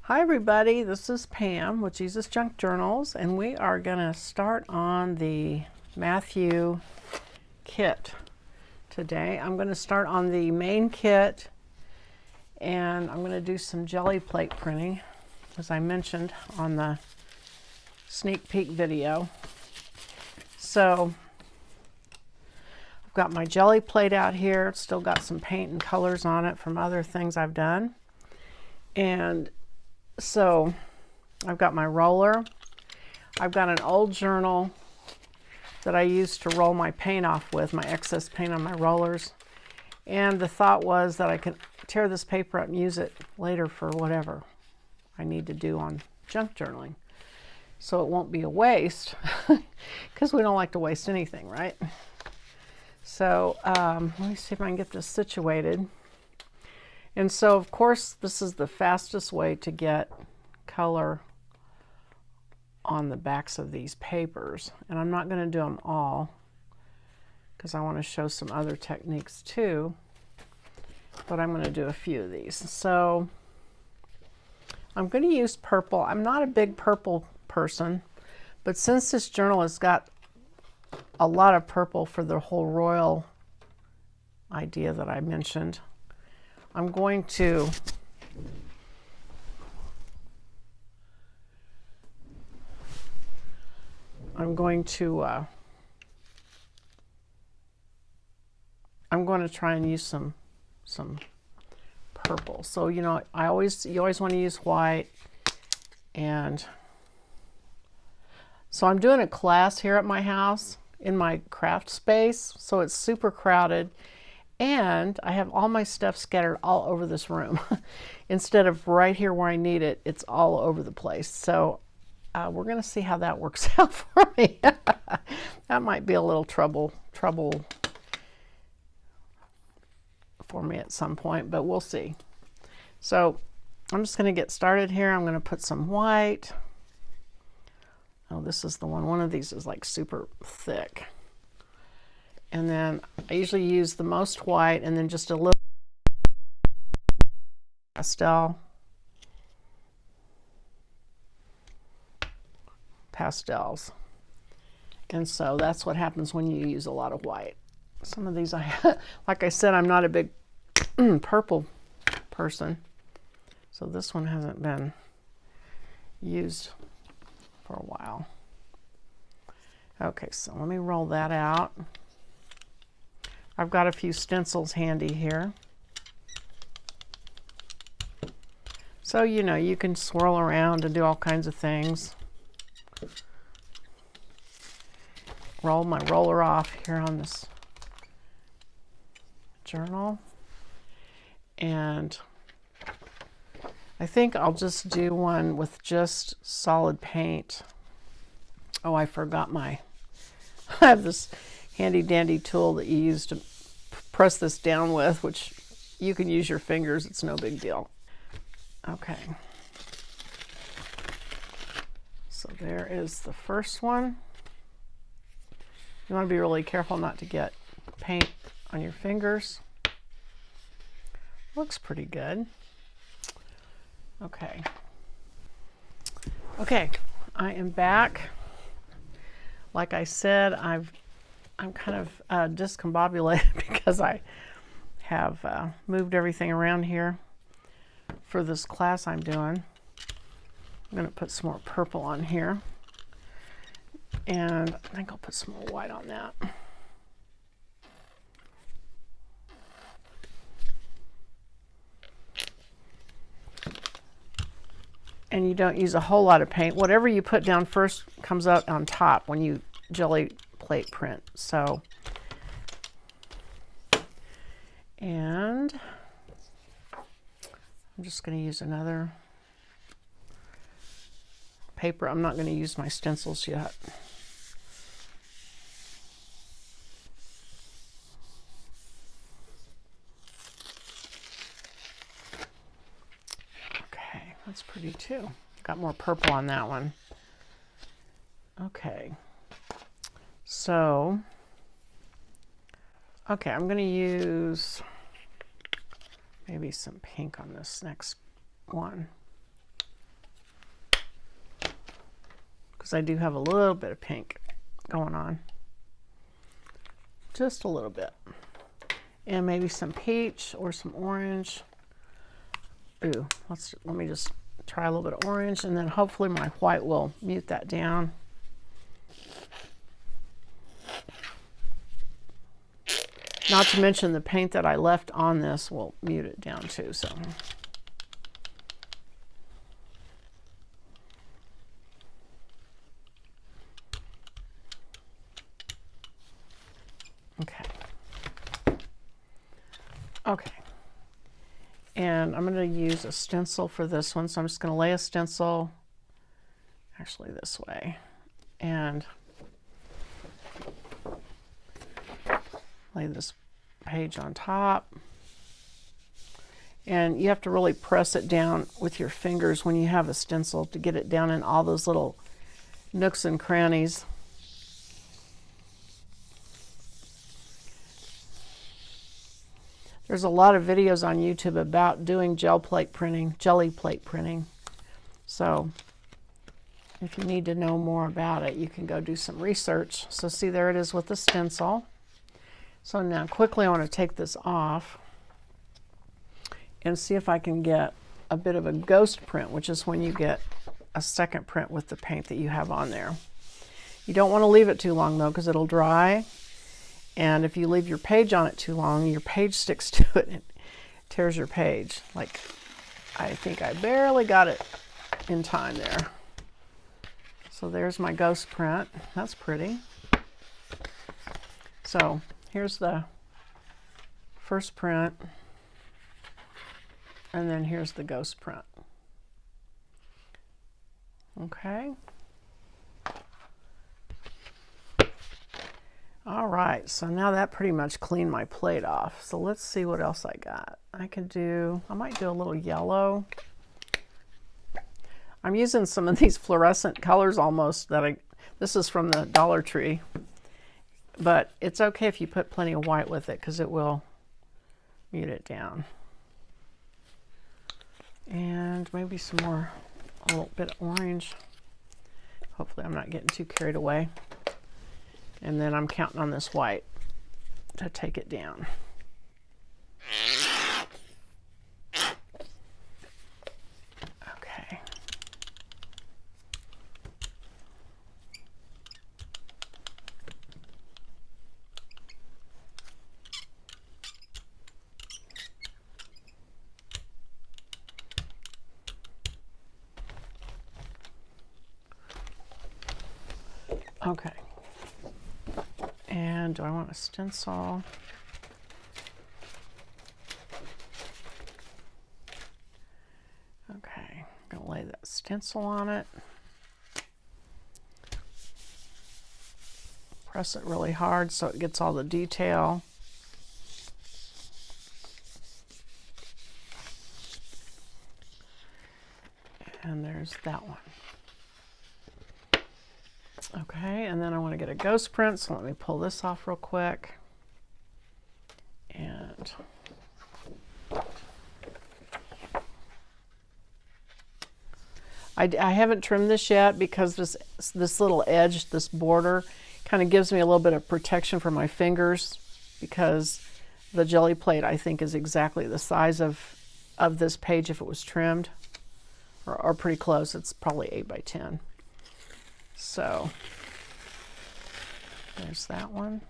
Hi everybody, this is Pam with Jesusjunkjournals, and we are going to start on the Matthew kit today. I'm going to start on the main kit, and I'm going to do some jelly plate printing, as I mentioned on the sneak peek video. So I've got my jelly plate out here. It's still got some paint and colors on it from other things I've done. And so I've got my roller. I've got an old journal that I used to roll my paint off with, my excess paint on my rollers. And the thought was that I could tear this paper up and use it later for whatever I need to do on junk journaling. So it won't be a waste, because we don't like to waste anything, right? So let me see if I can get this situated. And so, of course, this is the fastest way to get color on the backs of these papers. And I'm not going to do them all, because I want to show some other techniques too. But I'm going to do a few of these. So I'm going to use purple. I'm not a big purple person, but since this journal has got a lot of purple for the whole royal idea that I mentioned, I'm going to try and use some purple. So you know, you always want to use white. And so I'm doing a class here at my house in my craft space, so it's super crowded. And I have all my stuff scattered all over this room. Instead of right here where I need it, it's all over the place. So we're going to see how that works out for me. That might be a little trouble for me at some point, but we'll see. So I'm just going to get started here. I'm going to put some white. Oh, this is the one. One of these is like super thick. And then I usually use the most white and then just a little pastels. And so that's what happens when you use a lot of white. Some of these, like I said, I'm not a big purple person. So this one hasn't been used for a while. Okay, so let me roll that out. I've got a few stencils handy here. So, you know, you can swirl around and do all kinds of things. Roll my roller off here on this journal. And I think I'll just do one with just solid paint. Oh, I forgot I have this handy dandy tool that you use to press this down with, which you can use your fingers, it's no big deal. Okay, so there is the first one. You want to be really careful not to get paint on your fingers. Looks pretty good. Okay, I am back. Like I said, I'm kind of discombobulated because I have moved everything around here for this class I'm doing. I'm going to put some more purple on here, and I think I'll put some more white on that. And you don't use a whole lot of paint. Whatever you put down first comes out on top when you jelly plate print. So, and I'm just going to use another paper. I'm not going to use my stencils yet. Okay, that's pretty too. Got more purple on that one. Okay. So, okay, I'm going to use maybe some pink on this next one. because I do have a little bit of pink going on. Just a little bit. And maybe some peach or some orange. Ooh, let me just try a little bit of orange, and then hopefully my white will mute that down. Not to mention the paint that I left on this will mute it down too, so. Okay. Okay. And I'm going to use a stencil for this one, so I'm just going to lay a stencil actually this way and lay this page on top. And you have to really press it down with your fingers when you have a stencil to get it down in all those little nooks and crannies. There's a lot of videos on YouTube about doing jelly plate printing. So if you need to know more about it, you can go do some research. So see, there it is with the stencil. So now quickly I want to take this off and see if I can get a bit of a ghost print, which is when you get a second print with the paint that you have on there. You don't want to leave it too long though, because it'll dry. And if you leave your page on it too long, your page sticks to it and tears your page. Like, I think I barely got it in time there. So there's my ghost print. That's pretty. So here's the first print. And then here's the ghost print. Okay. All right, so now that pretty much cleaned my plate off. So let's see what else I got. I might do a little yellow. I'm using some of these fluorescent colors almost this is from the Dollar Tree. But it's okay if you put plenty of white with it because it will mute it down. And maybe some more, a little bit of orange. Hopefully I'm not getting too carried away. And then I'm counting on this white to take it down. Okay. Okay. And do I want a stencil? Okay, I'm gonna lay that stencil on it. Press it really hard so it gets all the detail. And there's that one. Okay, and then I want to get a ghost print, so let me pull this off real quick. And I haven't trimmed this yet because this little edge, this border, kind of gives me a little bit of protection for my fingers, because the jelly plate I think is exactly the size of this page if it was trimmed, or pretty close. It's probably 8 by 10. So there's that one.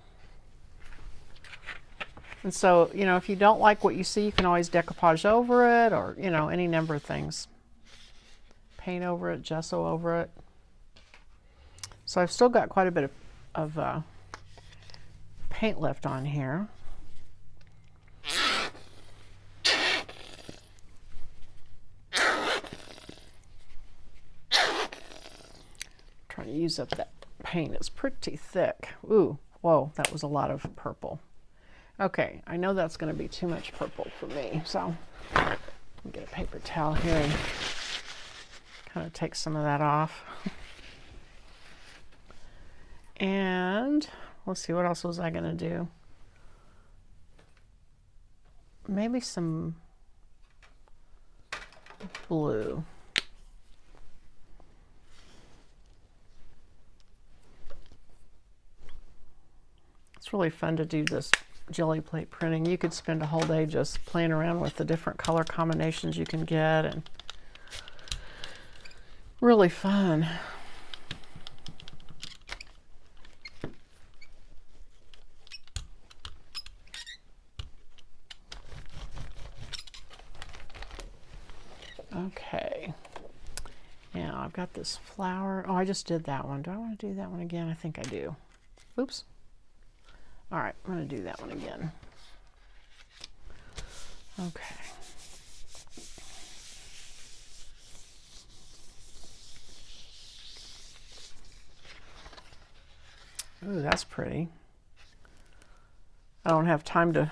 And so, you know, if you don't like what you see, you can always decoupage over it, or, you know, any number of things. Paint over it, gesso over it. So I've still got quite a bit of paint left on here. Trying to use up that paint. It's pretty thick. Ooh, whoa, that was a lot of purple. Okay, I know that's going to be too much purple for me, so let me get a paper towel here and kind of take some of that off. And let's see, what else was I going to do? Maybe some blue. It's really fun to do this jelly plate printing. You could spend a whole day just playing around with the different color combinations you can get, and really fun. Okay, now I've got this flower. Oh, I just did that one. Do I want to do that one again? I think I do. Oops. All right, I'm going to do that one again. Okay. Ooh, that's pretty. I don't have time to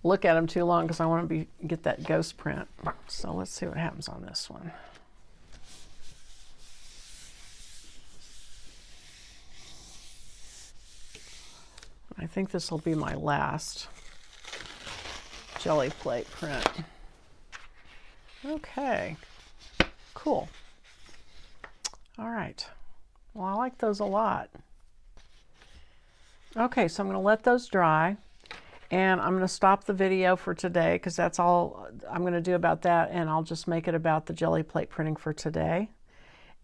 look at them too long because I want to get that ghost print. So let's see what happens on this one. I think this will be my last jelly plate print. Okay, cool. All right. Well, I like those a lot. Okay, so I'm going to let those dry, and I'm going to stop the video for today because that's all I'm going to do about that, and I'll just make it about the jelly plate printing for today.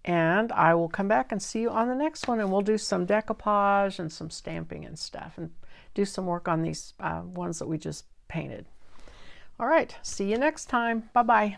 And I will come back and see you on the next one, and we'll do some decoupage and some stamping and stuff, and do some work on these ones that we just painted. All right, see you next time. Bye-bye.